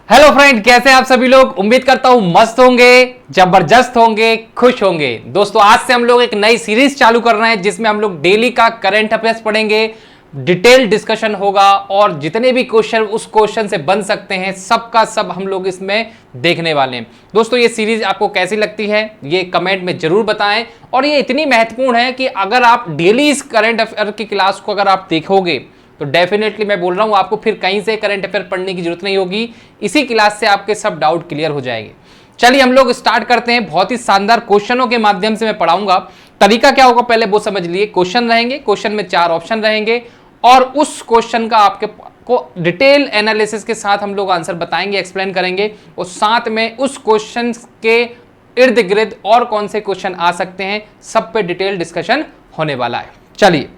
Hello friend, कैसे हैं आप सभी लोग। उम्मीद करता हूं मस्त होंगे, जबरदस्त होंगे, खुश होंगे। दोस्तों आज से हम लोग एक नई सीरीज चालू कर रहे हैं जिसमें हम लोग डेली का करंट अफेयर्स पढ़ेंगे, डिटेल डिस्कशन होगा और जितने भी क्वेश्चन उस क्वेश्चन से बन सकते हैं सबका सब हम लोग इसमें देखने वाले हैं। दोस्तों ये सीरीज आपको कैसी लगती है ये कमेंट में जरूर बताएं। और ये इतनी महत्वपूर्ण है कि अगर आप डेली इस करंट अफेयर की क्लास को अगर आप देखोगे तो डेफिनेटली मैं बोल रहा हूं आपको फिर कहीं से करंट अफेयर पढ़ने की जरूरत नहीं होगी। इसी क्लास से आपके सब डाउट क्लियर हो जाएंगे। चलिए हम लोग स्टार्ट करते हैं। बहुत ही शानदार क्वेश्चनों के माध्यम से मैं पढ़ाऊंगा। तरीका क्या होगा पहले वो समझ लिए। क्वेश्चन रहेंगे, क्वेश्चन में 4 ऑप्शन रहेंगे और उस क्वेश्चन का आपके को डिटेल एनालिसिस के साथ हम लोग आंसर बताएंगे, एक्सप्लेन करेंगे और साथ में उस क्वेश्चन के इर्द गिर्द और कौन से क्वेश्चन आ सकते हैं सब पे डिटेल डिस्कशन होने वाला है। चलिए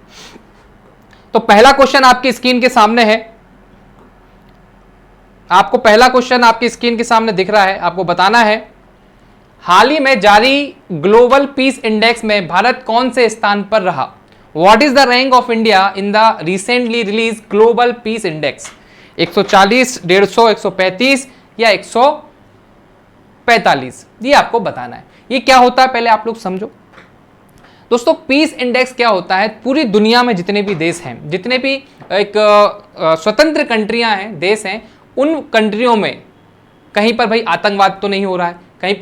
तो पहला क्वेश्चन आपकी स्क्रीन के सामने है। आपको पहला क्वेश्चन आपकी स्क्रीन के सामने दिख रहा है। आपको बताना है हाल ही में जारी ग्लोबल पीस इंडेक्स में भारत कौन से स्थान पर रहा। What is the rank of India in the recently release global peace index. 140, 150, 135 या 145, ये आपको बताना है। ये क्या होता है पहले आप लोग समझो। दोस्तों पीस इंडेक्स क्या होता है, पूरी दुनिया में जितने भी देश हैं, जितने भी एक स्वतंत्र कंट्रियां हैं, देश हैं, उन कंट्रियों में कहीं पर भाई आतंकवाद तो नहीं हो रहा है, कहीं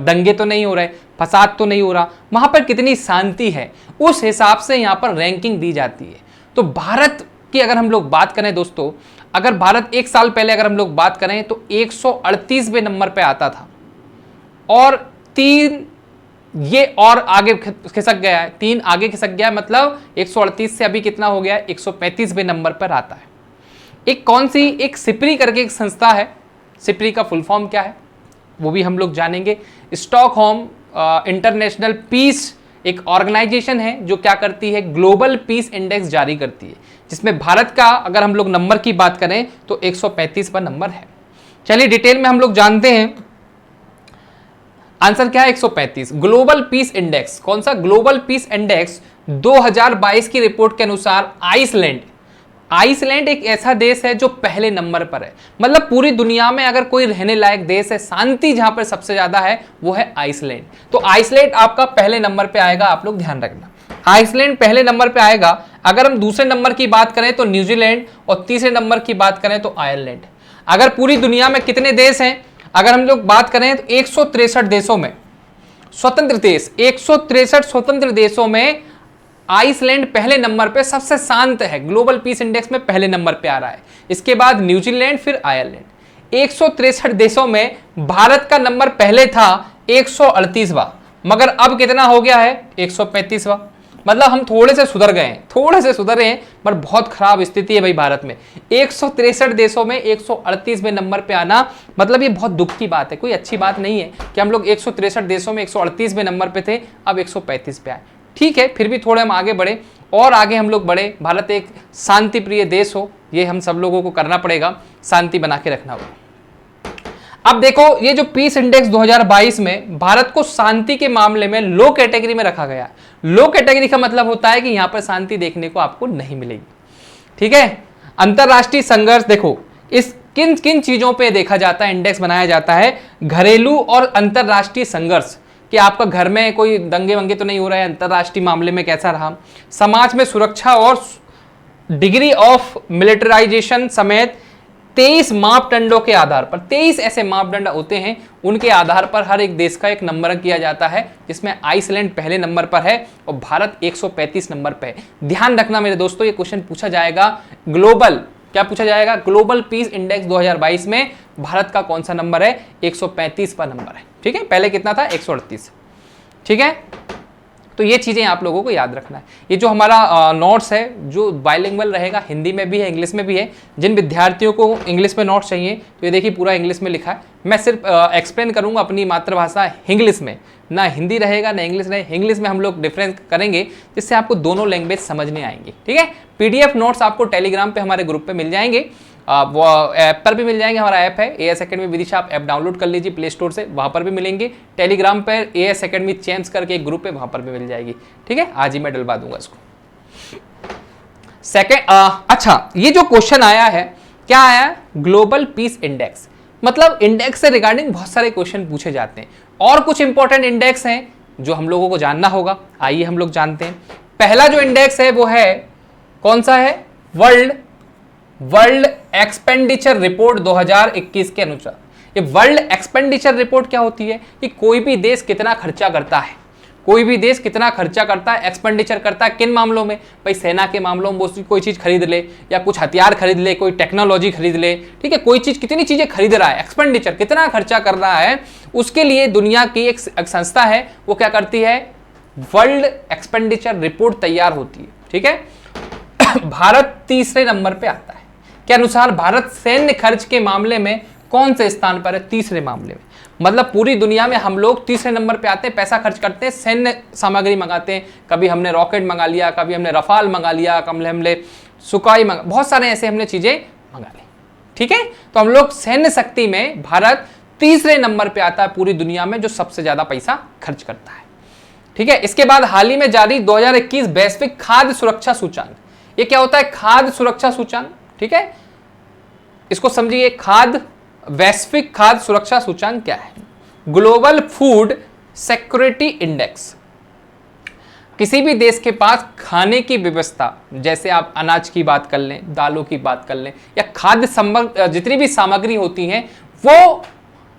दंगे तो नहीं हो रहे, फसाद तो नहीं हो रहा, वहां पर कितनी शांति है, उस हिसाब से यहाँ पर रैंकिंग दी जाती है। तो भारत की अगर हम लोग बात करें दोस्तों, अगर भारत एक साल पहले अगर हम लोग बात करें तो 138वें नंबर पर आता था और 3 ये और आगे खिसक गया है, 3 आगे खिसक गया है, मतलब 138 से अभी कितना हो गया है, 135वें नंबर पर आता है। एक कौन सी, एक सिप्री करके एक संस्था है, सिप्री का फुल फॉर्म क्या है वो भी हम लोग जानेंगे। स्टॉकहोम इंटरनेशनल पीस एक ऑर्गेनाइजेशन है जो क्या करती है, ग्लोबल पीस इंडेक्स जारी करती है, जिसमें भारत का अगर हम लोग नंबर की बात करें तो 135 पर नंबर है। चलिए डिटेल में हम लोग जानते हैं। आंसर क्या है, 135। ग्लोबल पीस इंडेक्स, कौन सा ग्लोबल पीस इंडेक्स, 2022 की रिपोर्ट के अनुसार आइसलैंड एक ऐसा देश है जो पहले नंबर पर है। मतलब पूरी दुनिया में अगर कोई रहने लायक देश है, शांति जहां पर सबसे ज्यादा है वो है आइसलैंड। तो आइसलैंड आपका पहले नंबर पे आएगा, आप लोग ध्यान रखना, आइसलैंड पहले नंबर पे आएगा। अगर हम दूसरे नंबर की बात करें तो न्यूजीलैंड और तीसरे नंबर की बात करें तो आयरलैंड। अगर पूरी दुनिया में कितने देश हैं, अगर हम लोग बात करें तो 163 देशों में स्वतंत्र देश, 163 स्वतंत्र देशों में आइसलैंड पहले नंबर पे सबसे शांत है, ग्लोबल पीस इंडेक्स में पहले नंबर पे आ रहा है। इसके बाद न्यूजीलैंड, फिर आयरलैंड। 163 देशों में भारत का नंबर पहले था 138वां, मगर अब कितना हो गया है, 135वां। मतलब हम थोड़े से सुधर गए हैं, थोड़े से सुधरे हैं, पर बहुत खराब स्थिति है भाई भारत में। 163 देशों में 138वें नंबर पे आना, मतलब ये बहुत दुख की बात है, कोई अच्छी बात नहीं है कि हम लोग 163 देशों में 138वें नंबर पे थे, अब 135 पे आए। ठीक है, फिर भी थोड़े हम आगे बढ़े और आगे हम लोग बढ़े। भारत एक शांति प्रिय देश हो, ये हम सब लोगों को करना पड़ेगा, शांति बना के रखना होगा। अब देखो ये जो पीस इंडेक्स 2022 में भारत को शांति के मामले में लो कैटेगरी में रखा गया। लो कैटेगरी का मतलब होता है कि यहां पर शांति देखने को आपको नहीं मिलेगी। ठीक है, अंतरराष्ट्रीय संघर्ष, देखो इस किन किन चीजों पे देखा जाता है, इंडेक्स बनाया जाता है, घरेलू और अंतरराष्ट्रीय संघर्ष, कि आपका घर में कोई दंगे वंगे तो नहीं हो रहा है, अंतरराष्ट्रीय मामले में कैसा रहा, समाज में सुरक्षा और डिग्री ऑफ मिलिटराइजेशन समेत 23 मापदंडों के आधार पर, 23 ऐसे मापदंड होते हैं, उनके आधार पर हर एक देश का एक नंबर किया जाता है, जिसमें आइसलैंड पहले नंबर पर है और भारत 135 नंबर पर है। ध्यान रखना मेरे दोस्तों, ये क्वेश्चन पूछा जाएगा, ग्लोबल क्या पूछा जाएगा, ग्लोबल पीस इंडेक्स 2022 में भारत का कौन सा नंबर है, 135 पर नंबर है। ठीक है, पहले कितना था, 138। ठीक है, तो ये चीजें आप लोगों को याद रखना है। ये जो हमारा नोट्स है जो बाइलिंगुअल रहेगा, हिंदी में भी है, इंग्लिश में भी है। जिन विद्यार्थियों को इंग्लिश में नोट्स चाहिए तो ये देखिए पूरा इंग्लिश में लिखा है। मैं सिर्फ एक्सप्लेन करूंगा अपनी मातृभाषा इंग्लिश में, ना हिंदी रहेगा ना इंग्लिश रहेगा। इंग्लिश में हम लोग डिफरेंस करेंगे जिससे आपको दोनों लैंग्वेज समझने आएंगी। ठीक है, पीडीएफ नोट्स आपको टेलीग्राम पे हमारे ग्रुप पे मिल जाएंगे, वो ऐप पर भी मिल जाएंगे। हमारा ऐप है एएस एकेडमी विदिशा, आप ऐप डाउनलोड कर लीजिए प्ले स्टोर से, वहाँ पर भी मिलेंगे। टेलीग्राम पर एएस एकेडमी चैम्प्स करके एक ग्रुप है, वहाँ पर भी मिल जाएगी। ठीक है, आज ही मैं डलवा दूंगा इसको। सेकेंड, अच्छा ये जो क्वेश्चन आया है क्या आया, ग्लोबल पीस इंडेक्स। मतलब इंडेक्स से रिगार्डिंग बहुत सारे क्वेश्चन पूछे जाते हैं और कुछ इंपॉर्टेंट इंडेक्स हैं जो हम लोगों को जानना होगा। आइए हम लोग जानते हैं। पहला जो इंडेक्स है वो है कौन सा है, वर्ल्ड एक्सपेंडिचर रिपोर्ट 2021 के अनुसार। ये वर्ल्ड एक्सपेंडिचर रिपोर्ट क्या होती है कि कोई भी देश कितना खर्चा करता है, कोई भी देश कितना खर्चा करता है, एक्सपेंडिचर करता है किन मामलों में, भाई सेना के मामलों में वो कोई चीज खरीद ले या कुछ हथियार खरीद ले, कोई टेक्नोलॉजी खरीद ले, ठीक है, कोई चीज कितनी चीजें खरीद रहा है, एक्सपेंडिचर कितना खर्चा कर रहा है, उसके लिए दुनिया की एक संस्था है वो क्या करती है, वर्ल्ड एक्सपेंडिचर रिपोर्ट तैयार होती है। ठीक है भारत तीसरे नंबर पे आता है के अनुसार। भारत सैन्य खर्च के मामले में कौन से स्थान पर है, तीसरे मामले में। मतलब पूरी दुनिया में हम लोग तीसरे नंबर पे आते हैं, पैसा खर्च करते हैं, सैन्य सामग्री मंगाते हैं। कभी हमने रॉकेट मंगा लिया, कभी हमने रफाल मंगा लिया, कभी हमने सुकाई मंगा, बहुत सारे ऐसे हमने चीजें मंगा ली। ठीक है, तो हम लोग सैन्य शक्ति में भारत तीसरे नंबर पे आता है पूरी दुनिया में, जो सबसे ज्यादा पैसा खर्च करता है। ठीक है, इसके बाद हाल ही में जारी 2021 वैश्विक खाद्य सुरक्षा सूचांक। ये क्या होता है, खाद्य सुरक्षा सूचांक। ठीक है, इसको समझिए, वैश्विक खाद्य सुरक्षा सूचांक क्या है, ग्लोबल फूड सिक्योरिटी इंडेक्स। किसी भी देश के पास खाने की व्यवस्था, जैसे आप अनाज की बात कर लें, दालों की बात कर लें, या खाद्य जितनी भी सामग्री होती है, वो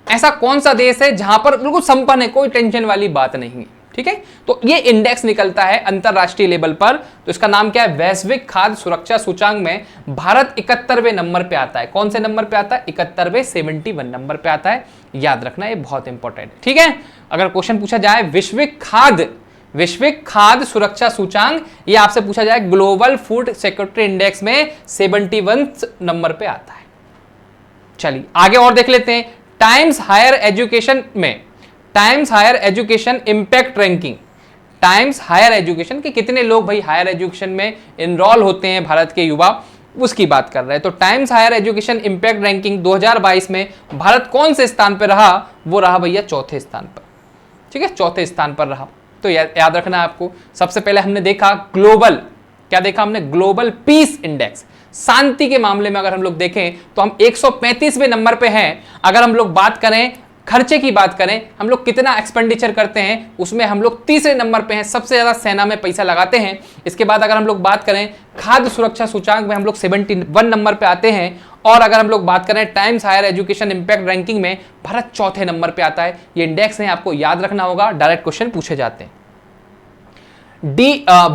ऐसा कौन सा देश है जहां पर बिल्कुल संपन्न है, कोई टेंशन वाली बात नहीं है। ठीक है, तो ये इंडेक्स निकलता है अंतरराष्ट्रीय लेवल पर, तो इसका नाम क्या है, वैश्विक खाद्य सुरक्षा सूचांक में भारत 71वें नंबर पे आता है। कौन से नंबर पे आता है, 71वें, 71 नंबर पे आता है। याद रखना, ये बहुत इंपॉर्टेंट है। ठीक है, अगर क्वेश्चन पूछा जाए वैश्विक खाद्य सुरक्षा सूचांक, ये आपसे पूछा जाए ग्लोबल फूड सिक्योरिटी इंडेक्स में 71 नंबर पे आता है। चलिए आगे और देख लेते हैं। Times Higher Education impact ranking, Times Higher Education के कितने लोग भाई हायर एजुकेशन में इनरोल होते हैं भारत के युवा, उसकी बात कर रहे हैं। तो Times Higher Education impact ranking 2022 में भारत कौन से स्थान पर रहा, वो रहा भैया चौथे स्थान पर। ठीक है, चौथे स्थान पर रहा। तो याद रखना है आपको। सबसे पहले हमने देखा ग्लोबल, क्या देखा हमने, ग्लोबल पीस इंडेक्स, शांति के मामले में अगर हम लोग देखें तो हम 135वें नंबर पे हैं। अगर हम लोग बात करें खर्चे की बात करें, हम लोग कितना एक्सपेंडिचर करते हैं, उसमें हम लोग तीसरे नंबर पे हैं, सबसे ज्यादा सेना में पैसा लगाते हैं। इसके बाद अगर हम लोग बात करें खाद्य सुरक्षा सूचांक में हम लोग 71 नंबर पे आते हैं। और अगर हम लोग बात करें Times Higher Education impact ranking में भारत चौथे नंबर पे आता है। ये इंडेक्स है, आपको याद रखना होगा, डायरेक्ट क्वेश्चन पूछे जाते हैं।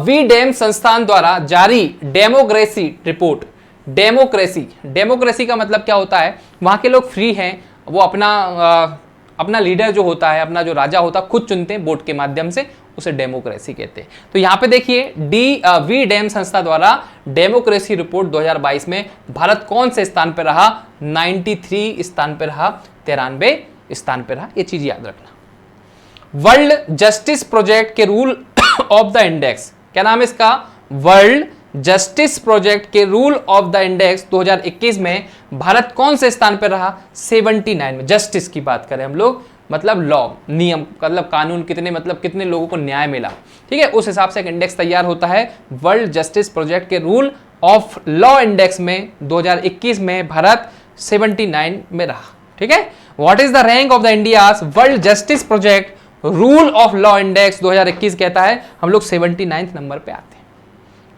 वी-डेम संस्थान द्वारा जारी डेमोक्रेसी रिपोर्ट, डेमोक्रेसी का मतलब क्या होता है, वहां के लोग फ्री हैं, वो अपना लीडर जो होता है, अपना जो राजा होता है, खुद चुनते हैं वोट के माध्यम से, उसे डेमोक्रेसी कहते हैं। तो यहां पे देखिए वी-डेम संस्था द्वारा डेमोक्रेसी रिपोर्ट 2022 में भारत कौन से स्थान पर रहा, 93 स्थान पर रहा, 93 स्थान पर रहा। ये चीज याद रखना। वर्ल्ड जस्टिस प्रोजेक्ट के रूल ऑफ द इंडेक्स, क्या नाम है इसका, वर्ल्ड जस्टिस प्रोजेक्ट के रूल ऑफ द इंडेक्स 2021 में भारत कौन से स्थान पर रहा, 79 में। जस्टिस की बात करें हम लोग, मतलब लॉ, नियम, मतलब कानून, कितने लोगों को न्याय मिला। ठीक है, उस हिसाब से एक इंडेक्स तैयार होता है। वर्ल्ड जस्टिस प्रोजेक्ट के रूल ऑफ लॉ इंडेक्स में 2021 में भारत 79 में रहा। ठीक है, what is the rank of the India's world justice project rule of law index 2021 कहता है हम लोग 79 नंबर पे आते हैं।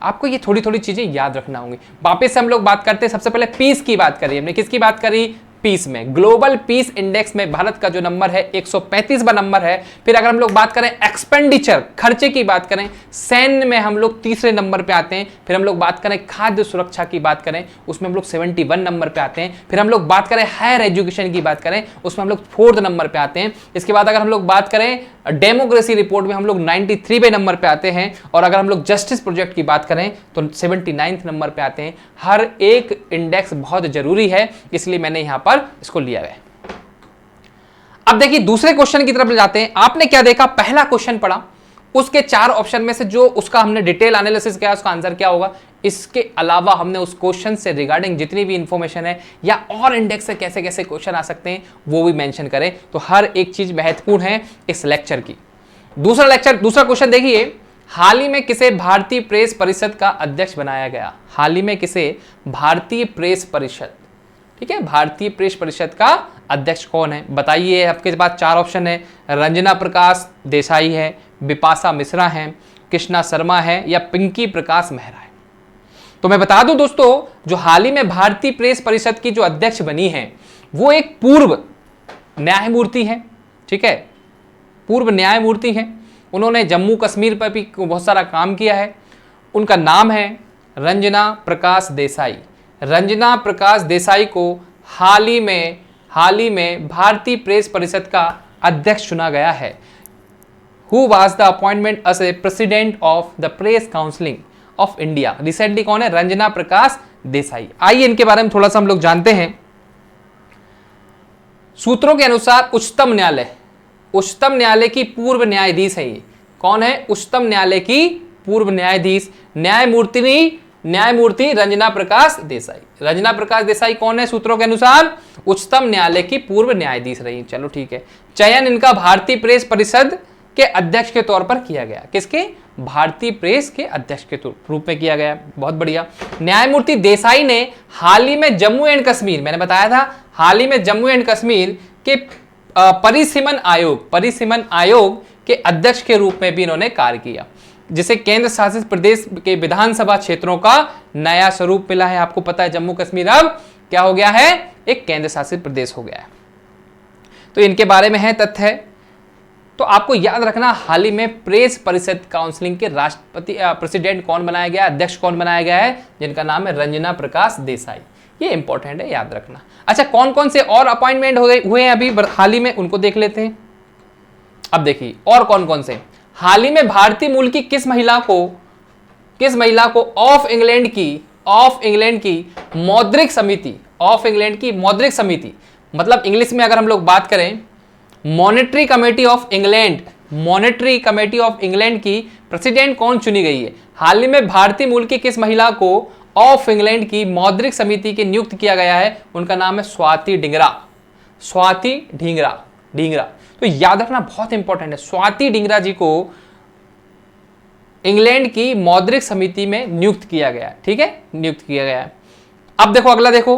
आपको ये थोड़ी थोड़ी चीजें याद रखना होंगी। वापस से हम लोग बात करते हैं, सबसे पहले पीस की बात करी हमने, किसकी बात करी, पीस में। ग्लोबल पीस इंडेक्स में भारत का जो नंबर है 135वां नंबर है। फिर अगर हम लोग बात करें एक्सपेंडिचर, खर्चे की बात करें, सैन्य में हम लोग तीसरे नंबर पे आते हैं। फिर हम लोग बात करें खाद्य सुरक्षा की बात करें, उसमें हम लोग 71 नंबर पे आते हैं। फिर हम लोग बात करें हायर एजुकेशन की बात करें, उसमें हम लोग 4th नंबर पे आते हैं। इसके बाद अगर हम लोग बात करें डेमोक्रेसी रिपोर्ट में हम लोग 93वें नंबर पे आते हैं। और अगर हम लोग जस्टिस प्रोजेक्ट की बात करें तो 79 नंबर पे आते हैं। हर एक इंडेक्स बहुत जरूरी है, इसलिए मैंने यहां पर इसको लिया है। अब देखिए दूसरे क्वेश्चन की तरफ ले जाते हैं। आपने क्या देखा, पहला क्वेश्चन पढ़ा, उसके 4 ऑप्शन में से जो उसका हमने डिटेल एनालिसिस किया, उसका आंसर क्या होगा। इसके अलावा हमने उस क्वेश्चन से रिगार्डिंग जितनी भी इंफॉर्मेशन है या और इंडेक्स से कैसे कैसे क्वेश्चन आ सकते हैं वो भी मेंशन करें। तो हर एक चीज महत्वपूर्ण है इस लेक्चर की। दूसरा क्वेश्चन देखिए, हाल ही में किसे भारतीय प्रेस परिषद का अध्यक्ष बनाया गया। हाल ही में किसे भारतीय प्रेस परिषद ठीक है, भारतीय प्रेस परिषद का अध्यक्ष कौन है बताइए। आपके पास 4 ऑप्शन है, रंजना प्रकाश देसाई है, बिपाशा मिश्रा है, कृष्णा शर्मा है या पिंकी प्रकाश मेहरा है। तो मैं बता दूं दोस्तों, जो हाल ही में भारतीय प्रेस परिषद की जो अध्यक्ष बनी है वो एक पूर्व न्यायमूर्ति है। ठीक है, पूर्व न्यायमूर्ति हैं, उन्होंने जम्मू कश्मीर पर भी बहुत सारा काम किया है। उनका नाम है रंजना प्रकाश देसाई। रंजना प्रकाश देसाई को हाल ही में भारतीय प्रेस परिषद का अध्यक्ष चुना गया है। Who was the appointment as a president of the Press Council of India. Recently कौन है? रंजना प्रकाश देसाई। आइए इनके बारे में थोड़ा सा हम लोग जानते हैं। सूत्रों के अनुसार उच्चतम न्यायालय की पूर्व न्यायाधीश है ये। कौन है? उच्चतम न्यायालय की पूर्व न्यायाधीश, न्यायमूर्ति रंजना प्रकाश देसाई। रंजना प्रकाश देसाई कौन है? सूत्रों के अनुसार उच्चतम न्यायालय की पूर्व न्यायाधीश रही। चलो ठीक है। चयन इनका भारतीय प्रेस परिषद के अध्यक्ष के तौर पर किया गया। किसके? भारतीय प्रेस के अध्यक्ष के रूप में किया गया। बहुत बढ़िया। न्यायमूर्ति देसाई ने हाल ही में जम्मू एंड कश्मीर, मैंने बताया था हाल ही में जम्मू एंड कश्मीर के परिसीमन आयोग के अध्यक्ष के रूप में भी इन्होंने कार्य किया, जिसे केंद्र शासित प्रदेश के विधानसभा क्षेत्रों का नया स्वरूप मिला है। आपको पता है जम्मू कश्मीर अब क्या हो गया है? एक केंद्र शासित प्रदेश हो गया है। तो इनके बारे में है तथ्य। तो आपको याद रखना, हाल ही में प्रेस परिषद काउंसिलिंग के प्रेसिडेंट कौन बनाया गया, अध्यक्ष कौन बनाया गया है, जिनका नाम है रंजना प्रकाश देसाई। ये इंपॉर्टेंट है, याद रखना। अच्छा, कौन कौन से और अपॉइंटमेंट हुए हैं अभी हाल ही में, उनको देख लेते हैं। अब देखिए और कौन कौन से। हाल ही में भारतीय मूल की किस महिला को ऑफ इंग्लैंड की मौद्रिक समिति, मतलब इंग्लिश में अगर हम लोग बात करें, मॉनेटरी कमेटी ऑफ इंग्लैंड की प्रेसिडेंट कौन चुनी गई है? हाल ही में भारतीय मूल की किस महिला को ऑफ इंग्लैंड की मौद्रिक समिति के नियुक्त किया गया है? उनका नाम है स्वाति ढींगरा। तो याद रखना, बहुत इंपॉर्टेंट है। स्वाति ढींगरा जी को इंग्लैंड की मौद्रिक समिति में नियुक्त किया गया। ठीक है, नियुक्त किया गया है। अब देखो अगला, देखो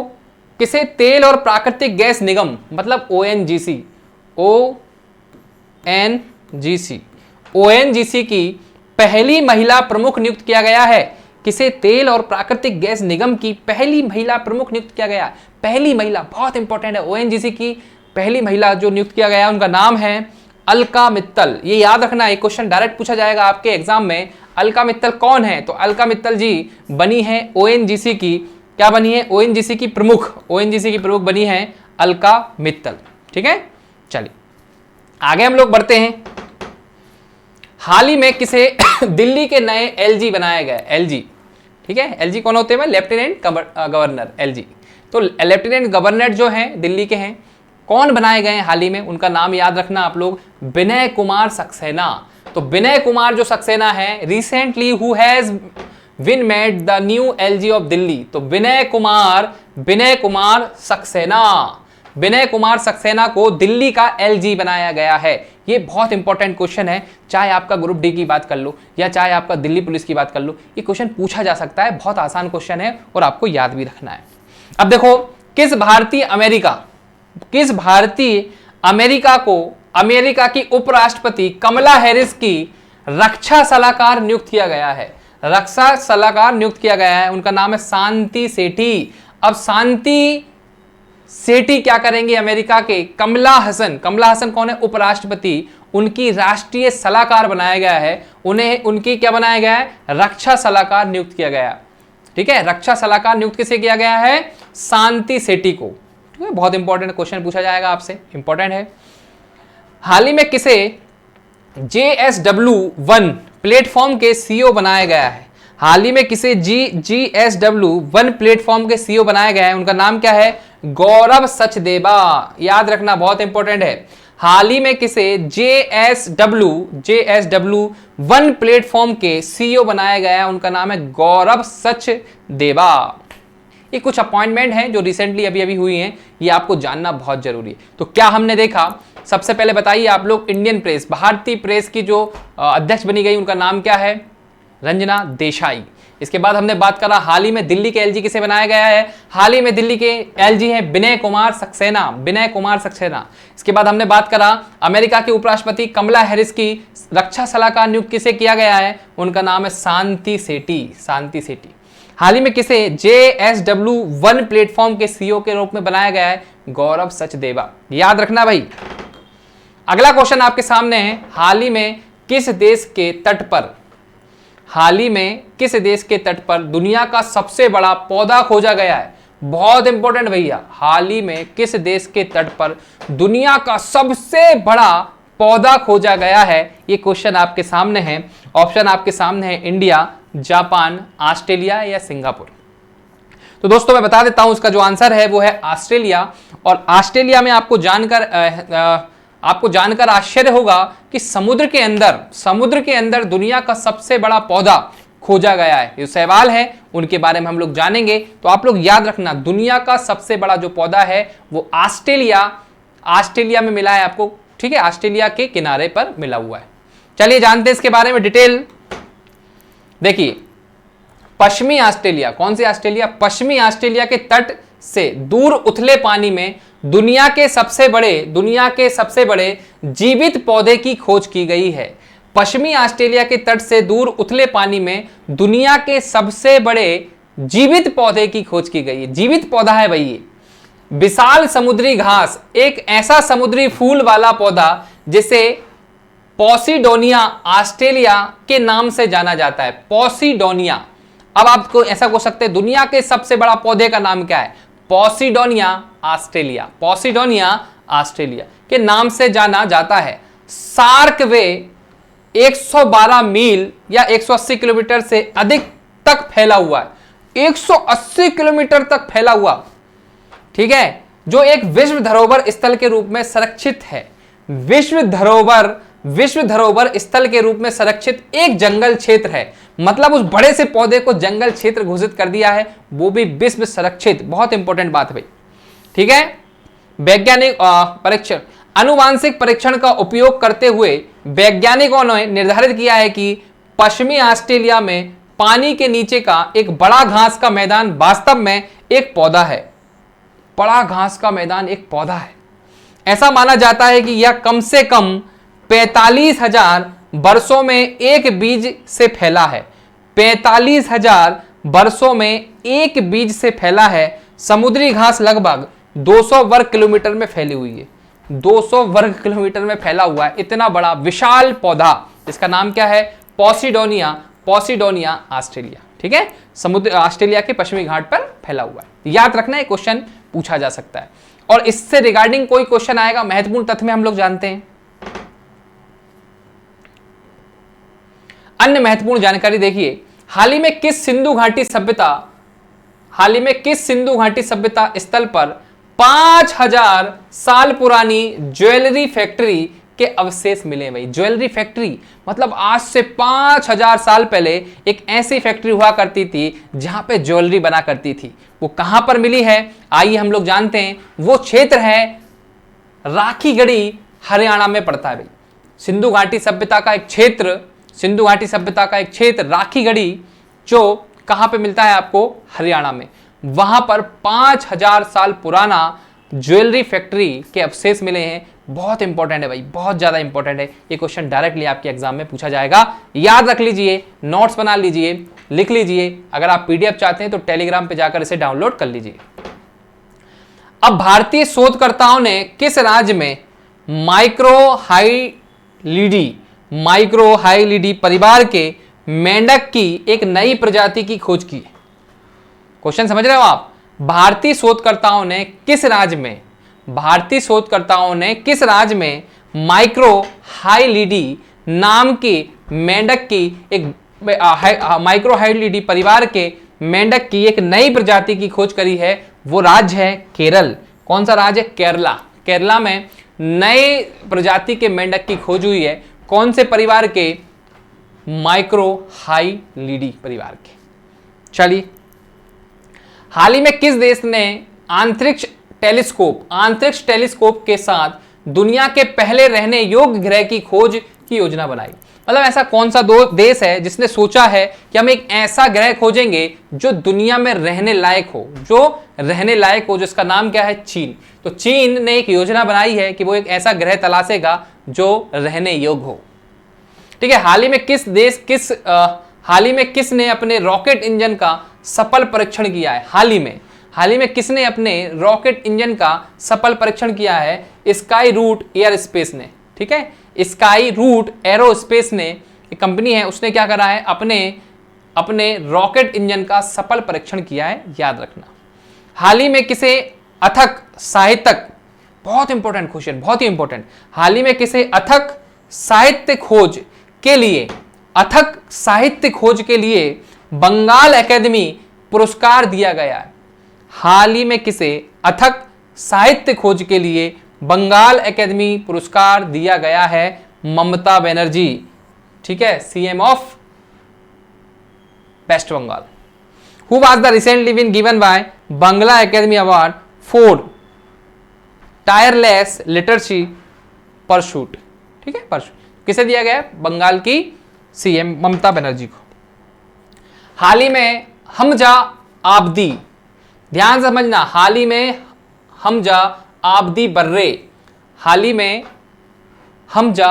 किसे तेल और प्राकृतिक गैस निगम, मतलब ONGC की पहली महिला प्रमुख नियुक्त किया गया है। किसे तेल और प्राकृतिक गैस निगम की पहली महिला प्रमुख नियुक्त किया गया? पहली महिला, बहुत इंपॉर्टेंट है। ONGC की पहली महिला जो नियुक्त किया गया उनका नाम है अलका मित्तल। ये याद रखना, एक क्वेश्चन डायरेक्ट पूछा जाएगा आपके एग्जाम में। अलका मित्तल कौन है? तो अलका मित्तल जी बनी है ONGC की, क्या बनी है? ONGC की प्रमुख बनी है अलका मित्तल। ठीक है, चलिए आगे हम लोग बढ़ते हैं। हाल ही में किसे दिल्ली के नए LG बनाया गया? LG, ठीक है, LG कौन होते हैं? Lieutenant governor, LG। तो लेफ्टिनेंट गवर्नर जो हैं दिल्ली के हैं, कौन बनाए गए हैं हाल ही में? उनका नाम याद रखना आप लोग, विनय कुमार सक्सेना। तो विनय कुमार जो सक्सेना है, recently who has been made the new LG of Delhi. तो विनय कुमार सक्सेना को दिल्ली का LG बनाया गया है। ये बहुत इंपॉर्टेंट क्वेश्चन है, चाहे आपका ग्रुप डी की बात कर लो या चाहे आपका दिल्ली पुलिस की बात कर लो, ये क्वेश्चन पूछा जा सकता है। बहुत आसान क्वेश्चन है और आपको याद भी रखना है। अब देखो, किस भारतीय अमेरिका को अमेरिका की उपराष्ट्रपति कमला हैरिस की रक्षा सलाहकार नियुक्त किया गया है? उनका नाम है शांति सेठी। अब शांति सेठी क्या करेंगे? अमेरिका के कमला हसन कौन है? उपराष्ट्रपति, उनकी राष्ट्रीय सलाहकार बनाया गया है। उनकी क्या बनाया गया है? रक्षा सलाहकार नियुक्त किया गया। ठीक है, रक्षा सलाहकार नियुक्त किसे किया गया है? शांति सेठी को। ठीक है, बहुत इंपॉर्टेंट क्वेश्चन पूछा जाएगा आपसे, इंपॉर्टेंट है। हाल ही में किसे JSW1 प्लेटफॉर्म के CEO बनाया गया है? हाल ही में किसे GSW1 प्लेटफॉर्म के CEO बनाया गया है? उनका नाम क्या है? गौरव सचदेवा। याद रखना, बहुत इंपॉर्टेंट है। हाल ही में किसे JSW1 प्लेटफॉर्म के CEO बनाया गया है? उनका नाम है गौरव सचदेवा। ये कुछ अपॉइंटमेंट हैं जो रिसेंटली अभी हुई हैं, ये आपको जानना बहुत जरूरी है। तो क्या हमने देखा? सबसे पहले बताइए आप लोग, इंडियन प्रेस, भारतीय प्रेस की जो अध्यक्ष बनी गई, उनका नाम क्या है? रंजना देसाई। इसके बाद हमने बात करा हाल ही में दिल्ली के एलजी किसे बनाया गया है, हाल ही में दिल्ली के एलजी है विनय कुमार सक्सेना, विनय कुमार सक्सेना। इसके बाद हमने बात करा अमेरिका के उपराष्ट्रपति कमला हैरिस की रक्षा सलाहकार नियुक्त किसे किया गया है, उनका नाम है शांति सेठी, शांति सेठी। हाल ही में किसे JSW1 प्लेटफॉर्म के सीईओ के रूप में बनाया गया है, गौरव सचदेवा, याद रखना भाई। अगला क्वेश्चन आपके सामने है, हाल ही में किस देश के तट पर, हाल ही में किस देश के तट पर दुनिया का सबसे बड़ा पौधा खोजा गया है, बहुत इंपॉर्टेंट भैया, हाल ही में किस देश के तट पर दुनिया का सबसे बड़ा पौधा खोजा गया है, ये क्वेश्चन आपके सामने है। ऑप्शन आपके सामने है इंडिया, जापान, ऑस्ट्रेलिया या सिंगापुर। तो दोस्तों मैं बता देता हूं उसका जो आंसर है वो है ऑस्ट्रेलिया। और ऑस्ट्रेलिया में आपको जानकर आश्चर्य होगा कि समुद्र के अंदर दुनिया का सबसे बड़ा पौधा खोजा गया है। ये सवाल है उनके बारे में हम लोग जानेंगे। तो आप लोग याद रखना, दुनिया का सबसे बड़ा जो पौधा है वो ऑस्ट्रेलिया में मिला है आपको, ठीक है, ऑस्ट्रेलिया के किनारे पर मिला हुआ है। चलिए जानते हैं इसके बारे में डिटेल। देखिए पश्चिमी ऑस्ट्रेलिया, कौन सी ऑस्ट्रेलिया, पश्चिमी ऑस्ट्रेलिया के तट से दूर उथले पानी में दुनिया के सबसे बड़े जीवित पौधे की खोज की गई है। पश्चिमी ऑस्ट्रेलिया के तट से दूर उथले पानी में दुनिया के सबसे बड़े जीवित पौधे की खोज की गई है। जीवित पौधा है भाई ये। विशाल समुद्री घास, एक ऐसा समुद्री फूल वाला पौधा जिसे पॉसिडोनिया ऑस्ट्रेलिया के नाम से जाना जाता है, पॉसिडोनिया। अब आपको ऐसा हो सकते हैं दुनिया के सबसे बड़ा पौधे का नाम क्या है, पॉसिडोनिया ऑस्ट्रेलिया, पॉसिडोनिया ऑस्ट्रेलिया के नाम से जाना जाता है। सार्क वे 112 मील या 180 किलोमीटर से अधिक तक फैला हुआ है, 180 किलोमीटर तक फैला हुआ, ठीक है, जो एक विश्व धरोहर स्थल के रूप में संरक्षित है। विश्व धरोहर स्थल के रूप में संरक्षित एक जंगल क्षेत्र है, मतलब उस बड़े से पौधे को जंगल क्षेत्र घोषित कर दिया है, वो भी विश्व संरक्षित। बहुत इंपॉर्टेंट बात है भाई, ठीक है। वैज्ञानिक परीक्षण, आनुवांशिक परीक्षण का उपयोग करते हुए वैज्ञानिकों ने निर्धारित किया है कि पश्चिमी ऑस्ट्रेलिया में पानी के नीचे का एक बड़ा घास का मैदान वास्तव में एक पौधा है। बड़ा घास का मैदान एक पौधा है। ऐसा माना जाता है कि यह कम से कम 45,000 वर्षों में एक बीज से फैला है। 45,000 वर्षों में एक बीज से फैला है। समुद्री घास लगभग 200 वर्ग किलोमीटर में फैली हुई है। 200 वर्ग किलोमीटर में फैला हुआ है इतना बड़ा विशाल पौधा, इसका नाम क्या है, पॉसिडोनिया ऑस्ट्रेलिया, ठीक है, समुद्र ऑस्ट्रेलिया के पश्चिमी घाट पर फैला हुआ है। याद रखना है, क्वेश्चन पूछा जा सकता है। और इससे रिगार्डिंग कोई क्वेश्चन आएगा, महत्वपूर्ण तथ्य में हम लोग जानते हैं। अन्य महत्वपूर्ण जानकारी देखिए, हाल ही में किस सिंधु घाटी सभ्यता स्थल पर 5000 साल पुरानी ज्वेलरी फैक्ट्री के अवशेष मिले हैं भाई। ज्वेलरी फैक्ट्री मतलब आज से 5000 साल पहले एक ऐसी फैक्ट्री हुआ करती थी जहां पे ज्वेलरी बना करती थी। वो कहां पर मिली है, आइए हम लोग जानते हैं। वो क्षेत्र है राखीगढ़ी, हरियाणा में पड़ता है भाई। सिंधु घाटी सभ्यता का एक क्षेत्र राखीगढ़ी, जो कहां पे मिलता है आपको, हरियाणा में। वहां पर 5000 साल पुराना ज्वेलरी फैक्ट्री के अवशेष मिले हैं। बहुत इंपॉर्टेंट है भाई, बहुत ज्यादा इंपॉर्टेंट है। ये क्वेश्चन डायरेक्टली आपके एग्जाम में पूछा जाएगा, याद रख लीजिए, नोट्स बना लीजिए, लिख लीजिए। अगर आप पीडीएफ चाहते हैं तो टेलीग्राम पे जाकर इसे डाउनलोड कर लीजिए। अब भारतीय शोधकर्ताओं ने किस राज्य में माइक्रोहाइलिडी परिवार के मेंढक की एक नई प्रजाति की खोज की है। क्वेश्चन समझ रहे हो आप? भारतीय शोधकर्ताओं ने किस राज्य में माइक्रोहाइलिडी नाम की मेंढक की एक माइक्रोहाइलिडी परिवार के मेंढक की एक नई प्रजाति की खोज करी है। वो राज्य है केरल। कौन सा राज्य है? केरला। केरला में नए प्रजाति के मेंढक की खोज हुई है। कौन से परिवार के? माइक्रोहाइलिडी परिवार के। चलिए, हाल ही में किस देश ने अंतरिक्ष टेलीस्कोप के साथ दुनिया के पहले रहने योग्य ग्रह की खोज की योजना बनाई। मतलब ऐसा कौन सा दो देश है जिसने सोचा है कि हम एक ऐसा ग्रह खोजेंगे जो दुनिया में रहने लायक हो, जिसका नाम क्या है? चीन। तो चीन ने एक योजना बनाई है कि वो एक ऐसा ग्रह तलाशेगा जो रहने योग्य हो। ठीक है, हाल ही में किसने अपने रॉकेट इंजन का सफल परीक्षण किया है? हाल ही में किसने अपने रॉकेट इंजन का सफल परीक्षण किया है? स्काई रूट एयरोस्पेस ने। ठीक है, स्काई रूट एरोस्पेस ने, एक कंपनी है, उसने क्या करा है? अपने रॉकेट इंजन का सफल परीक्षण किया है, याद रखना। हाल ही में किसे अथक साहित्यक, बहुत इंपॉर्टेंट क्वेश्चन, बहुत ही इंपॉर्टेंट, हाल ही में किसे अथक साहित्य खोज के लिए बंगाल एकेडमी पुरस्कार दिया गया है? हाल ही में किसे अथक साहित्य खोज के लिए बंगाल एकेडमी पुरस्कार दिया गया है? ममता बनर्जी। ठीक है, CM of West Bengal. Who was the recently been given by Bangla academy award for tireless literacy pursuit? ठीक है, परसूट किसे दिया गया? बंगाल की सीएम ममता बनर्जी को। हाल ही में हमजा आबदी, ध्यान समझना, हाल ही में हमजा आबदी बर्रे, हाल ही में हमजा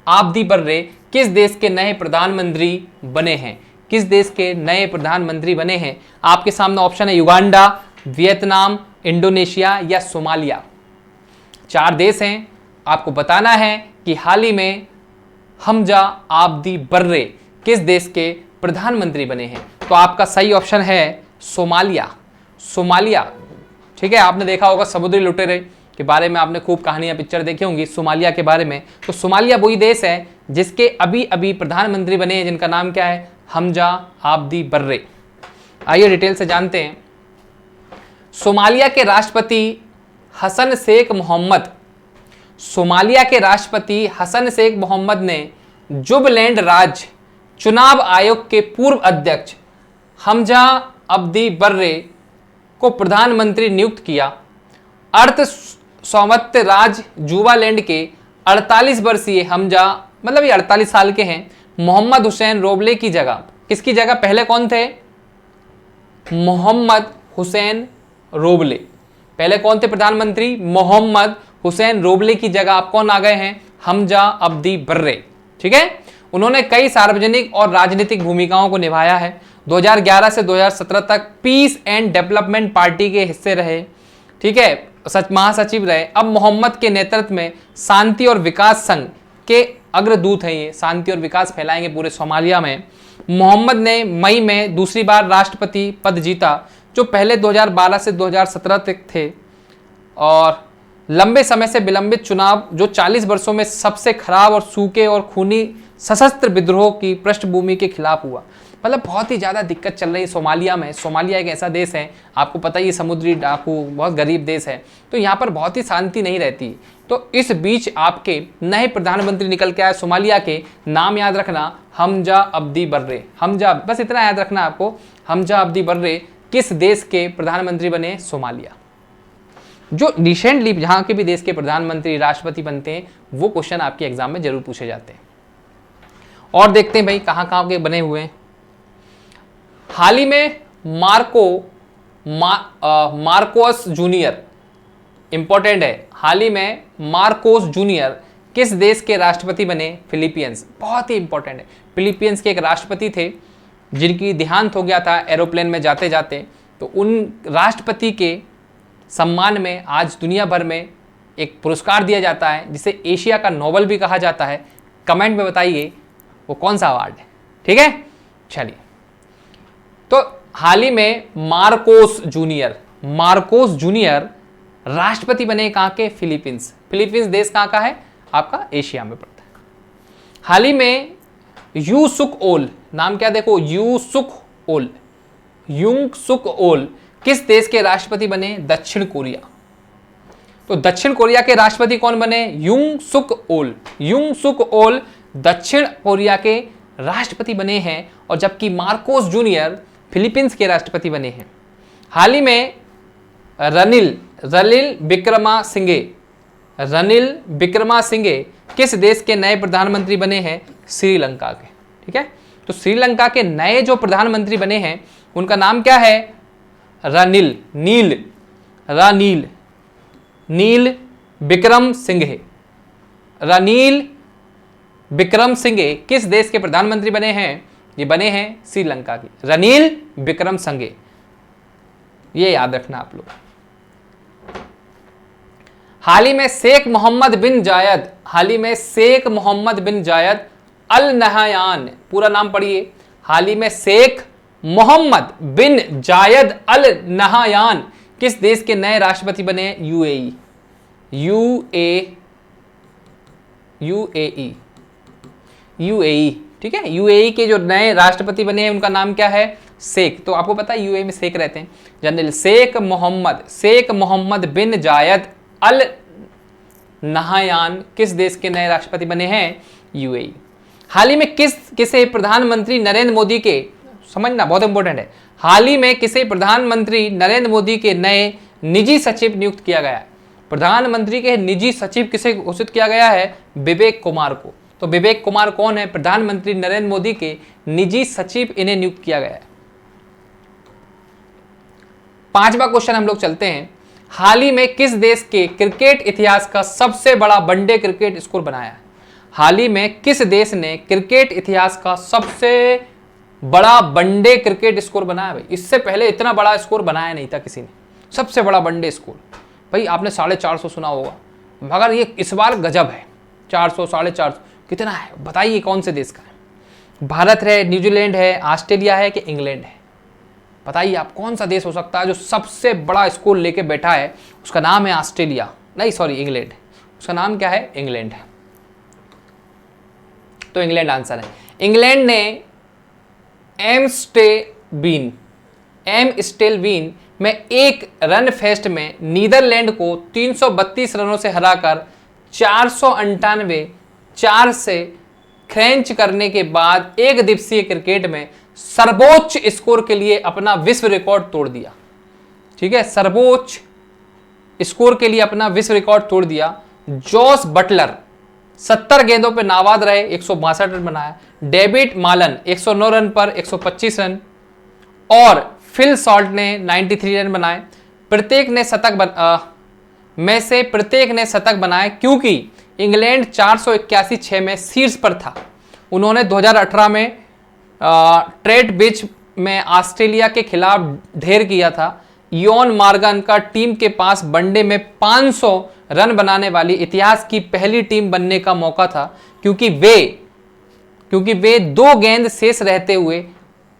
आबदी बर्रे किस देश के नए प्रधानमंत्री बने हैं? किस देश के नए प्रधानमंत्री बने हैं? आपके सामने ऑप्शन है युगांडा, वियतनाम, इंडोनेशिया या सोमालिया। 4 देश हैं, आपको बताना है कि हाल ही में हमजा आबदी बर्रे किस देश के प्रधानमंत्री बने हैं। तो आपका सही ऑप्शन है सोमालिया। ठीक है, आपने देखा होगा समुद्री लुटेरे के बारे में, आपने खूब कहानियां पिक्चर देखी होंगी सोमालिया के बारे में। तो सोमालिया वही देश है जिसके अभी अभी प्रधानमंत्री बने हैं, जिनका नाम क्या है? हमजा आबदी बर्रे। आइए डिटेल से जानते हैं। सोमालिया के राष्ट्रपति हसन शेख मोहम्मद ने जुबलैंड राज्य चुनाव आयोग के पूर्व अध्यक्ष हमजा आबदी बर्रे को प्रधानमंत्री नियुक्त किया। अर्ध स्वायत्त राज्य जुबालैंड के 48 वर्षीय हमजा, मतलब ये 48 साल के हैं, मोहम्मद हुसैन रोबले की जगह, किसकी जगह पहले कौन थे? मोहम्मद हुसैन रोबले। पहले कौन थे प्रधानमंत्री? मोहम्मद हुसैन रोबले की जगह आप कौन आ गए हैं? हमजा आबदी बर्रे। ठीक है, उन्होंने कई सार्वजनिक और राजनीतिक भूमिकाओं को निभाया है। 2011 से 2017 तक पीस एंड डेवलपमेंट पार्टी के हिस्से रहे। ठीक है, महासचिव रहे। अब मोहम्मद के नेतृत्व में शांति और विकास संघ के अग्रदूत हैं, ये शांति और विकास फैलाएंगे पूरे सोमालिया में। मोहम्मद ने मई में दूसरी बार राष्ट्रपति पद जीता, जो पहले 2012 से 2017 तक थे, और लंबे समय से विलंबित चुनाव जो 40 वर्षों में सबसे खराब और सूखे और खूनी सशस्त्र विद्रोह की पृष्ठभूमि के खिलाफ हुआ। मतलब बहुत ही ज़्यादा दिक्कत चल रही है सोमालिया में। सोमालिया एक ऐसा देश है, आपको पता ही, समुद्री डाकू, बहुत गरीब देश है, तो यहाँ पर बहुत ही शांति नहीं रहती। तो इस बीच आपके नए प्रधानमंत्री निकल के आए सोमालिया के, नाम याद रखना, हमजा आबदी बर्रे। हमजा, बस इतना याद रखना आपको, हमजा आबदी बर्रे किस देश के प्रधानमंत्री बने? सोमालिया। जो रिसेंटली जहाँ के भी देश के प्रधानमंत्री राष्ट्रपति बनते हैं, वो क्वेश्चन आपके एग्जाम में जरूर पूछे जाते हैं। और देखते हैं भाई कहाँ कहाँ के बने हुए हैं। हाल ही में मार्कोस जूनियर, इंपॉर्टेंट है, हाल ही में मार्कोस जूनियर किस देश के राष्ट्रपति बने? फिलीपींस। बहुत ही इंपॉर्टेंट है। फिलीपींस के एक राष्ट्रपति थे जिनकी देहांत हो गया था एरोप्लेन में जाते जाते। तो उन राष्ट्रपति के सम्मान में आज दुनिया भर में एक पुरस्कार दिया जाता है, जिसे एशिया का नोबेल भी कहा जाता है। कमेंट में बताइए वो कौन सा अवार्ड है। ठीक है, चलिए, तो हाल ही में मार्कोस जूनियर राष्ट्रपति बने कहाँ के? फिलीपींस। फिलीपींस देश कहाँ का है? आपका एशिया में पड़ता है। हाल ही में यू सुक ओल, नाम क्या देखो, यू सुक ओल किस देश के राष्ट्रपति बने? दक्षिण कोरिया। तो दक्षिण कोरिया के राष्ट्रपति कौन बने? यूंग सुक ओल दक्षिण कोरिया के राष्ट्रपति बने हैं, और जबकि मार्कोस जूनियर फिलीपींस के राष्ट्रपति बने हैं। हाल ही में रनिल विक्रमासिंघे रनिल विक्रमासिंघे किस देश के नए प्रधानमंत्री बने हैं? श्रीलंका के। ठीक है, तो श्रीलंका के नए जो प्रधानमंत्री बने हैं उनका नाम क्या है? नील विक्रमसिंघे। रनिल विक्रमसिंघे किस देश के प्रधानमंत्री बने हैं? ये बने हैं श्रीलंका के, रनिल विक्रमसिंघे। ये याद रखना आप लोग। हाल ही में शेख मोहम्मद बिन जायद अल नहयान, पूरा नाम पढ़िए, हाल ही में शेख मोहम्मद बिन जायद अल नहयान किस देश के नए राष्ट्रपति बने हैं? यूएई। ठीक है, यूएई के जो नए राष्ट्रपति बने हैं उनका नाम क्या है? शेख। तो आपको पता है यूएई में शेख रहते हैं, जनरल शेख मोहम्मद बिन जायद अल नहयान किस देश के नए राष्ट्रपति बने हैं? यूएई। हाल ही में किसे प्रधानमंत्री नरेंद्र मोदी के, समझना बहुत इंपॉर्टेंट है, हाल ही में किसे प्रधानमंत्री नरेंद्र मोदी के नए निजी सचिव नियुक्त किया गया है? प्रधानमंत्री के निजी सचिव किसे घोषित किया गया है? विवेक कुमार को। तो विवेक कुमार कौन है? प्रधानमंत्री नरेंद्र मोदी के निजी सचिव, इन्हें नियुक्त किया गया है। 5वां क्वेश्चन हम लोग चलते हैं। हाल ही में किस देश के क्रिकेट इतिहास का सबसे बड़ा वनडे क्रिकेट स्कोर बनाया है? हाल ही में किस देश ने क्रिकेट इतिहास का सबसे बड़ा वनडे क्रिकेट स्कोर बनाया? भाई इससे पहले इतना बड़ा स्कोर बनाया नहीं था किसी ने, सबसे बड़ा वनडे स्कोर। भाई आपने 450 सुना होगा, मगर ये इस बार गजब है। 400, 450 कितना है बताइए, कौन से देश का है? भारत है, न्यूजीलैंड है, ऑस्ट्रेलिया है कि इंग्लैंड है? बताइए आप कौन सा देश हो सकता है जो सबसे बड़ा स्कोर लेके बैठा है? उसका नाम है ऑस्ट्रेलिया, नहीं सॉरी इंग्लैंड। उसका नाम क्या है? इंग्लैंड है। तो इंग्लैंड आंसर है। इंग्लैंड ने एम्स्टेलवीन में एक रन फेस्ट में नीदरलैंड को 332 रनों से हराकर 498 से खैंच करने के बाद एक दिवसीय क्रिकेट में सर्वोच्च स्कोर के लिए अपना विश्व रिकॉर्ड तोड़ दिया। ठीक है, सर्वोच्च स्कोर के लिए अपना विश्व रिकॉर्ड तोड़ दिया। जॉस बटलर 70 गेंदों पर नाबाद रहे, 162 रन बनाया। डेविड मालन 109 रन पर 125 रन और फिल सॉल्ट ने 93 रन बनाए। प्रत्येक ने शतक बनाए क्योंकि इंग्लैंड 481 में शीर्ष पर था। उन्होंने 2018 में ट्रेट बिच में ऑस्ट्रेलिया के खिलाफ ढेर किया था। योन मॉर्गन का टीम के पास वनडे में 500 रन बनाने वाली इतिहास की पहली टीम बनने का मौका था क्योंकि वे 2 गेंद शेष रहते हुए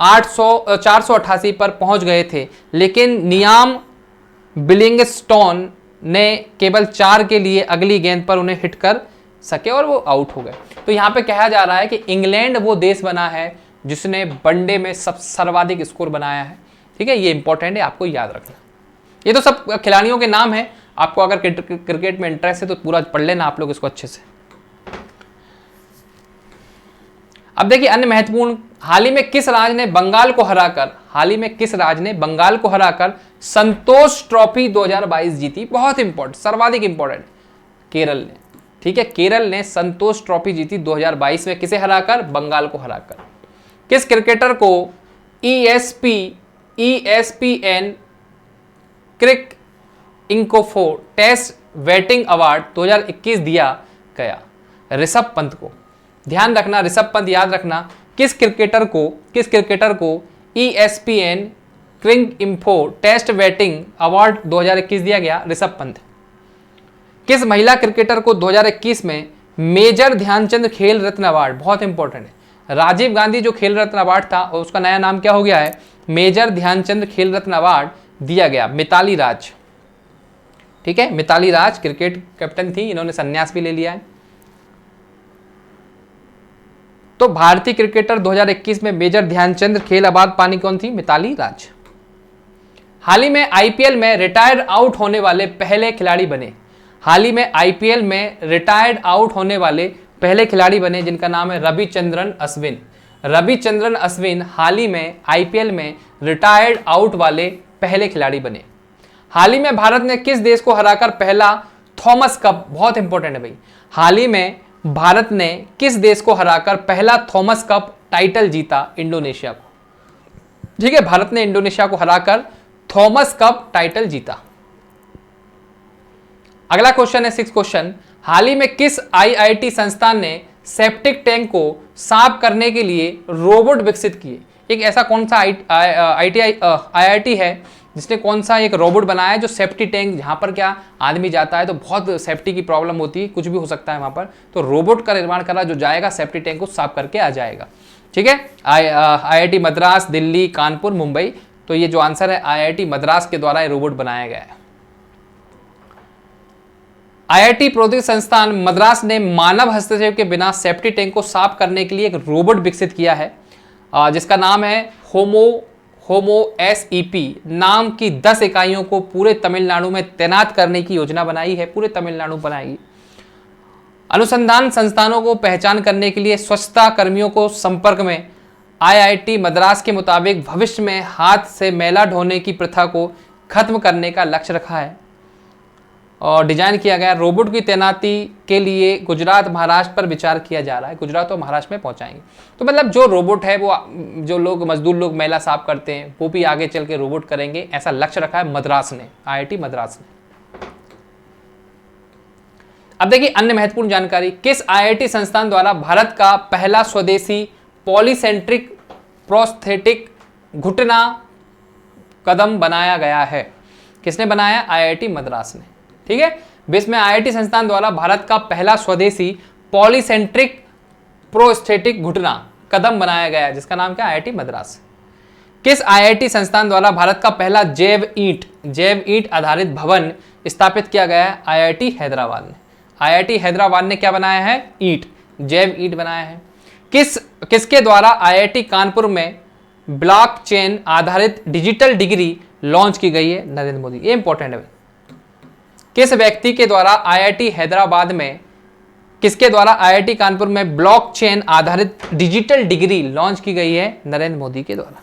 488 पर पहुंच गए थे, लेकिन नियाम बिलिंगस्टोन ने केवल 4 के लिए अगली गेंद पर उन्हें हिट कर सके और वो आउट हो गए। तो यहाँ पे कहा जा रहा है कि इंग्लैंड वो देश बना है जिसने वनडे में सर्वाधिक स्कोर बनाया है। ठीक है, ये इंपॉर्टेंट है, आपको याद रखना। ये तो सब खिलाड़ियों के नाम है, आपको अगर क्रिकेट में इंटरेस्ट है तो पूरा पढ़ लेना आप लोग इसको अच्छे से। अब देखिए अन्य महत्वपूर्ण, हाल ही में किस राज्य ने बंगाल को हराकर संतोष ट्रॉफी 2022 जीती? बहुत इंपॉर्टेंट, सर्वाधिक इंपॉर्टेंट, केरल ने। ठीक है, केरल ने संतोष ट्रॉफी जीती 2022 में, किसे हराकर? बंगाल को हराकर। किस क्रिकेटर को ESPN क्रिक इंकोफो टेस्ट बैटिंग अवार्ड 2021 दिया गया? ऋषभ पंत को। ध्यान रखना, ऋषभ पंत याद रखना। किस क्रिकेटर को ESPN क्रिक इंफो टेस्ट बैटिंग अवार्ड 2021 दिया गया? ऋषभ पंत। किस महिला क्रिकेटर को 2021 में मेजर ध्यानचंद खेल रत्न अवार्ड, बहुत इंपॉर्टेंट है, राजीव गांधी जो खेल रत्न अवार्ड था उसका नया नाम क्या हो गया है? मेजर ध्यानचंद खेल रत्न अवार्ड दिया गया? मिताली राज। ठीक है, मिताली राज क्रिकेट कैप्टन थी, इन्होंने संन्यास भी ले लिया है। तो भारतीय क्रिकेटर 2021 में मेजर ध्यानचंद खेल अवार्ड पानी कौन थी? मिताली राज। हाल ही में आईपीएल में रिटायर्ड आउट होने वाले पहले खिलाड़ी बने। हाल ही में आईपीएल में रिटायर्ड आउट होने वाले पहले खिलाड़ी बने जिनका नाम है रविचंद्रन अश्विन। रविचंद्रन अश्विन हाल ही में आईपीएल में रिटायर्ड आउट वाले पहले खिलाड़ी बने। हाल ही में भारत ने किस देश को हराकर पहला थॉमस कप बहुत इंपॉर्टेंट है भाई। हाल ही में भारत ने किस देश को हराकर पहला थॉमस कप टाइटल जीता? इंडोनेशिया को। ठीक है, भारत ने इंडोनेशिया को हराकर थॉमस कप टाइटल जीता। अगला क्वेश्चन है 6 क्वेश्चन, हाल ही में किस आईआईटी संस्थान ने सेप्टिक टैंक को साफ करने के लिए रोबोट विकसित किए? एक ऐसा कौन सा आईआईटी है जिसने कौन सा एक रोबोट बनाया है जो सेफ्टी टैंक, जहां पर क्या आदमी जाता है तो बहुत सेफ्टी की प्रॉब्लम होती है, कुछ भी हो सकता है वहां पर, तो रोबोट का निर्माण करा जो जाएगा सेफ्टी टैंक को साफ करके आ जाएगा। ठीक है, आईआईटी मद्रास, दिल्ली, कानपुर, मुंबई, तो ये जो आंसर है आईआईटी मद्रास के द्वारा ये रोबोट बनाया गया है। आईआईटी प्रौद्योगिकी संस्थान मद्रास ने मानव हस्तक्षेप के बिना सेफ्टी टैंक को साफ करने के लिए एक रोबोट विकसित किया है जिसका नाम है होमो SEP नाम की 10 इकाइयों को पूरे तमिलनाडु में तैनात करने की योजना बनाई है, पूरे तमिलनाडु बनाएगी। अनुसंधान संस्थानों को पहचान करने के लिए स्वच्छता कर्मियों को संपर्क में आईआईटी मद्रास के मुताबिक भविष्य में हाथ से मैला ढोने की प्रथा को खत्म करने का लक्ष्य रखा है और डिजाइन किया गया। रोबोट की तैनाती के लिए गुजरात, महाराष्ट्र पर विचार किया जा रहा है, गुजरात और महाराष्ट्र में पहुंचाएंगे। तो मतलब जो रोबोट है वो जो लोग मजदूर लोग मैला साफ करते हैं वो भी आगे चल के रोबोट करेंगे, ऐसा लक्ष्य रखा है मद्रास ने, आईआईटी मद्रास ने। अब देखिए अन्य महत्वपूर्ण जानकारी, किस आईआईटी संस्थान द्वारा भारत का पहला स्वदेशी पॉलीसेंट्रिक प्रोस्थेटिक घुटना कदम बनाया गया है? किसने बनाया? आईआईटी मद्रास ने। ठीक है, 20 में आईआईटी संस्थान द्वारा भारत का पहला स्वदेशी पॉलीसेंट्रिक प्रोस्थेटिक घुटना कदम बनाया गया है, जिसका नाम क्या? आईआईटी मद्रास। किस आईआईटी संस्थान द्वारा भारत का पहला जैव ईंट आधारित भवन स्थापित किया गया है? आईआईटी हैदराबाद ने। आईआईटी हैदराबाद ने क्या बनाया है? जैव ईंट बनाया है। किसके द्वारा आईआईटी कानपुर में ब्लॉकचेन आधारित डिजिटल डिग्री लॉन्च की गई है? नरेंद्र मोदी। ये इंपॉर्टेंट है। किस व्यक्ति के द्वारा आईआईटी हैदराबाद में, किसके द्वारा आईआईटी कानपुर में ब्लॉकचेन आधारित डिजिटल डिग्री लॉन्च की गई है? नरेंद्र मोदी के द्वारा।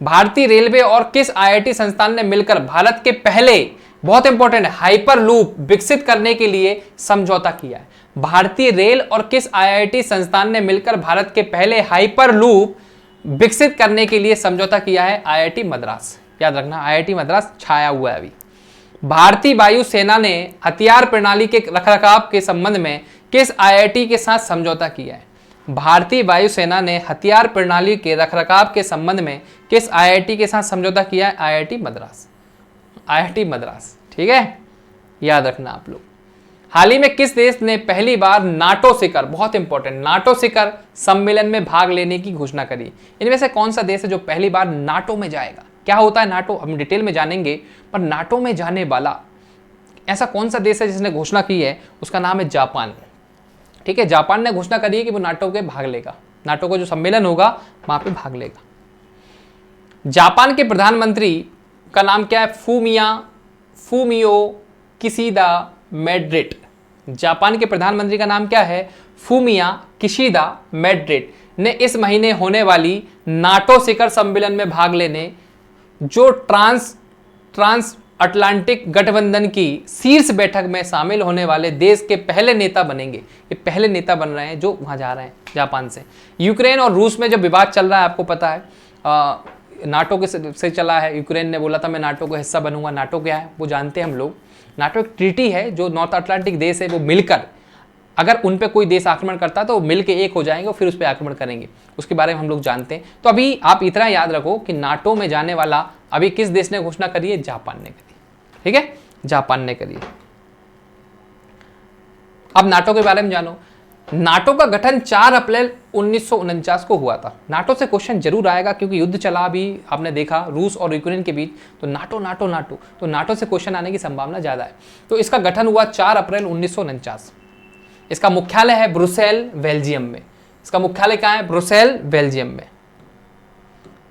भारतीय रेलवे और किस आईआईटी संस्थान ने मिलकर भारत के पहले, बहुत इंपॉर्टेंट है, हाइपर लूप विकसित करने के लिए समझौता किया है? भारतीय रेल और किस आईआईटी संस्थान ने मिलकर भारत के पहले हाइपर लूप विकसित करने के लिए समझौता किया है? आईआईटी मद्रास। याद रखना, आईआईटी मद्रास छाया हुआ है अभी। भारतीय वायुसेना ने हथियार प्रणाली के रखरखाव के संबंध में किस आईआईटी के साथ समझौता किया है? भारतीय वायुसेना ने हथियार प्रणाली के रखरखाव के संबंध में किस आईआईटी के साथ समझौता किया है? आईआईटी मद्रास। आईआईटी मद्रास। ठीक है, याद रखना आप लोग। हाल ही में किस देश ने पहली बार नाटो शिखर, बहुत इंपॉर्टेंट, नाटो शिखर सम्मेलन में भाग लेने की घोषणा करी? इनमें से कौन सा देश है जो पहली बार नाटो में जाएगा? क्या होता है नाटो, हम डिटेल में जानेंगे, पर नाटो में जाने वाला ऐसा कौन सा देश है जिसने घोषणा की है? उसका नाम है जापान। ठीक है, जापान ने घोषणा करी है कि वो नाटो के भाग लेगा, नाटो का जो सम्मेलन होगा वहां पे भाग लेगा। जापान के प्रधानमंत्री का नाम क्या है? Fumio Kishida Madrid. जापान के प्रधानमंत्री का नाम क्या है? फूमिया किशिदा मैड्रिड ने इस महीने होने वाली नाटो शिखर सम्मेलन में भाग लेने, जो ट्रांस अटलांटिक गठबंधन की शीर्ष बैठक में शामिल होने वाले देश के पहले नेता बनेंगे। ये पहले नेता बन रहे हैं जो वहां जा रहे हैं जापान से। यूक्रेन और रूस में जब विवाद चल रहा है, आपको पता है, नाटो के से चला है। यूक्रेन ने बोला था मैं नाटो का हिस्सा बनूंगा। नाटो क्या है वो जानते हैं हम लोग। नाटो एक ट्रीटी है जो नॉर्थ अटलांटिक देश है वो मिलकर, अगर उन पे कोई देश आक्रमण करता है तो वो मिलकर एक हो जाएंगे और फिर उस पर आक्रमण करेंगे। उसके बारे में हम लोग जानते हैं। तो अभी आप इतना याद रखो कि नाटो में जाने वाला अभी किस देश ने घोषणा करी है? जापान ने करी। ठीक है, जापान ने करी। अब नाटो के बारे में जानो। नाटो का गठन 4 अप्रैल 1949 को हुआ था। नाटो से क्वेश्चन जरूर आएगा क्योंकि युद्ध चला अभी, आपने देखा रूस और यूक्रेन के बीच, तो नाटो तो नाटो से क्वेश्चन आने की संभावना ज्यादा है। तो इसका गठन हुआ 4 अप्रैल 1949। इसका मुख्यालय है ब्रुसेल, बेल्जियम में। इसका मुख्यालय कहां है? ब्रुसेल, बेल्जियम में।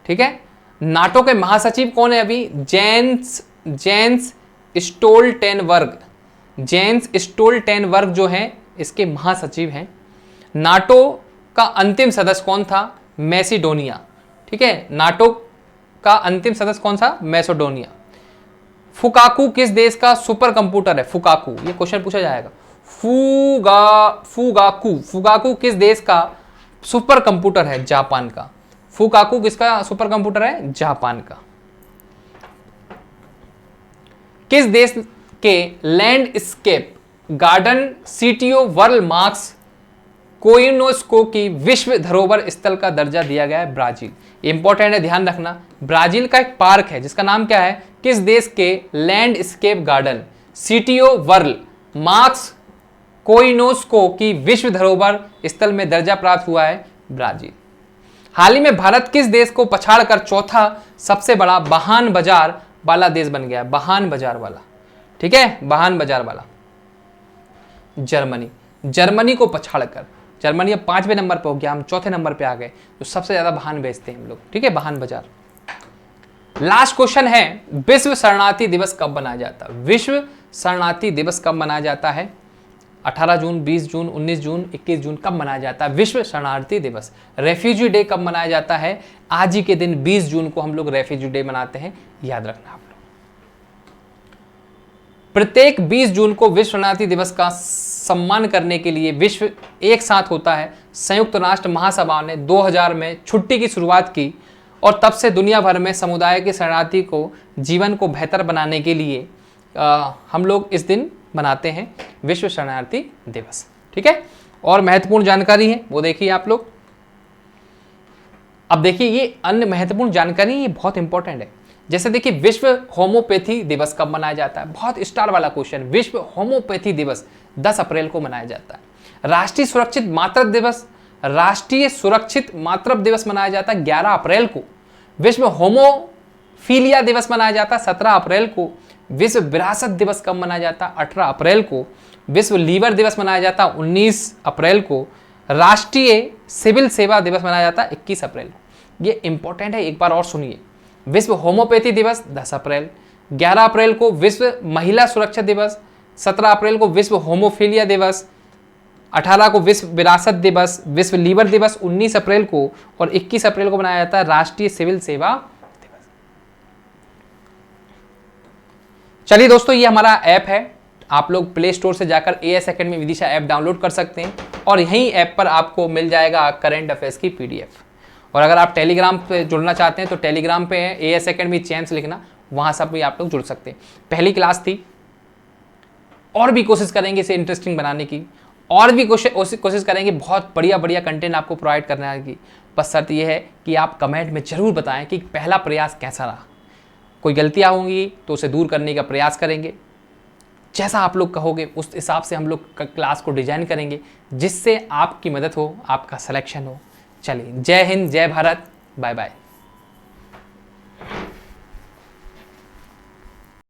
ठीक है, नाटो के महासचिव कौन है अभी? Jens Stoltenberg. जेंस स्टोल्टेनबर्ग जो हैं इसके महासचिव हैं। नाटो का अंतिम सदस्य कौन था? मैसिडोनिया। ठीक है, नाटो का अंतिम सदस्य कौन सा? मैसिडोनिया। फुकाकू किस देश का सुपर कंप्यूटर है? फुकाकू, ये क्वेश्चन पूछा जाएगा। फुगाकू किस देश का सुपर कंप्यूटर है? जापान का। फुकाकू किसका सुपर कंप्यूटर है? जापान का। किस देश के लैंडस्केप गार्डन सिटियो वर्ल्ड मार्क्स को यूनेस्को की विश्व धरोहर स्थल का दर्जा दिया गया है? ब्राजील। इंपॉर्टेंट है, ध्यान रखना। ब्राजील का एक पार्क है जिसका नाम क्या है? किस देश के लैंडस्केप गार्डन सिटियो वर्ल्ड मार्क्स को यूनेस्को की विश्व धरोहर स्थल में दर्जा प्राप्त हुआ है? ब्राजील। हाल ही में भारत किस देश को पछाड़कर चौथा सबसे बड़ा वाहन बाजार वाला देश बन गया? वाहन बाजार वाला, ठीक है, वाहन बाजार वाला जर्मनी। जर्मनी को पछाड़कर, जर्मनी अब 5वें नंबर पे हो गया, हम चौथे नंबर पे आ गए, तो सबसे ज्यादा वाहन बेचते हैं हम लोग, ठीक है, वाहन बाजार। लास्ट क्वेश्चन है, विश्व शरणार्थी दिवस कब मनाया जाता है? विश्व शरणार्थी दिवस कब मनाया जाता है? 18 जून, 20 जून, 19 जून, 21 जून, कब मनाया जाता है विश्व शरणार्थी दिवस? रेफ्यूजी डे कब मनाया जाता है? आज ही के दिन 20 जून को हम लोग रेफ्यूजी डे मनाते हैं, याद रखना आप लोग। प्रत्येक 20 जून को विश्व शरणार्थी दिवस का सम्मान करने के लिए विश्व एक साथ होता है। संयुक्त राष्ट्र महासभा ने 2000 में छुट्टी की शुरुआत की और तब से दुनिया भर में समुदाय के शरणार्थी को जीवन को बेहतर बनाने के लिए हम लोग इस दिन मनाते हैं विश्व शरणार्थी दिवस, ठीक है। और महत्वपूर्ण जानकारी है वो देखिए आप लोग। अब देखिए ये अन्य महत्वपूर्ण जानकारी, ये बहुत इंपॉर्टेंट है। जैसे देखिए विश्व होम्योपैथी दिवस कब मनाया जाता है? बहुत स्टार वाला क्वेश्चन। विश्व होम्योपैथी दिवस 10 अप्रैल को मनाया जाता है। राष्ट्रीय सुरक्षित मातृत्व दिवस, राष्ट्रीय सुरक्षित मातृत्व दिवस मनाया जाता है 11 अप्रैल को। विश्व होमोफीलिया दिवस मनाया जाता है 17 अप्रैल को। विश्व विरासत दिवस कब मनाया जाता है? 18 अप्रैल को। विश्व लीवर दिवस मनाया जाता है 19 अप्रैल को। राष्ट्रीय सिविल सेवा दिवस मनाया जाता है 21 अप्रैल को। ये इंपॉर्टेंट है, एक बार और सुनिए। विश्व होम्योपैथी दिवस 10 अप्रैल, 11 अप्रैल को विश्व महिला सुरक्षा दिवस, 17 अप्रैल को विश्व होमोफीलिया दिवस, 18 को विश्व विरासत दिवस, विश्व लीवर दिवस 19 अप्रैल को, और 21 अप्रैल को मनाया जाता है राष्ट्रीय सिविल सेवा दिवस। चलिए दोस्तों, ये हमारा ऐप है। आप लोग प्ले स्टोर से जाकर AS academy Vidisha app download कर सकते हैं और यहीं ऐप पर आपको मिल जाएगा करंट अफेयर्स की PDF। और अगर आप टेलीग्राम पे जुड़ना चाहते हैं तो टेलीग्राम पे है AS एकेडमी चैम्स लिखना, वहाँ सब भी आप लोग जुड़ सकते हैं। पहली क्लास थी, और भी कोशिश करेंगे इसे इंटरेस्टिंग बनाने की, और भी कोशिश करेंगे बहुत बढ़िया बढ़िया कंटेंट आपको प्रोवाइड करने की। बस शर्त यह है कि आप कमेंट में ज़रूर बताएं कि पहला प्रयास कैसा रहा। कोई गलतियाँ होंगी तो उसे दूर करने का प्रयास करेंगे। जैसा आप लोग कहोगे उस हिसाब से हम लोग क्लास को डिजाइन करेंगे, जिससे आपकी मदद हो, आपका सिलेक्शन हो। चलिए, जय हिंद, जय भारत, बाय बाय।